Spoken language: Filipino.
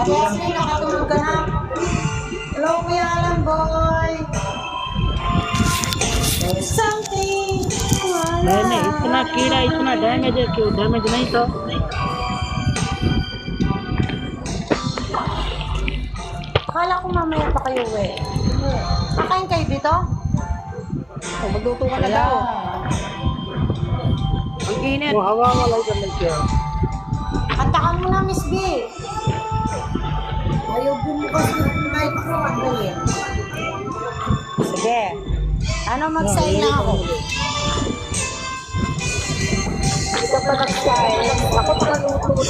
Jessie, nakatulog ka na. Hello, Kuya Alan Boy. There's something मैंने इतना कीड़ा इतना डैमेज है क्यों डैमेज नहीं था Akala ko mamaya pa kayo eh. Kakain kayo dito? Oh, magluto ka na daw. Ang init. वो हवा वाला इधर लेके आओ Kanta ka muna, Miss B. Ayaw bumukas ng mic ko. Ang galing. Sige. Ano mag-sign na ako? Hindi ka pa nag-sign. Ako pa nagluto.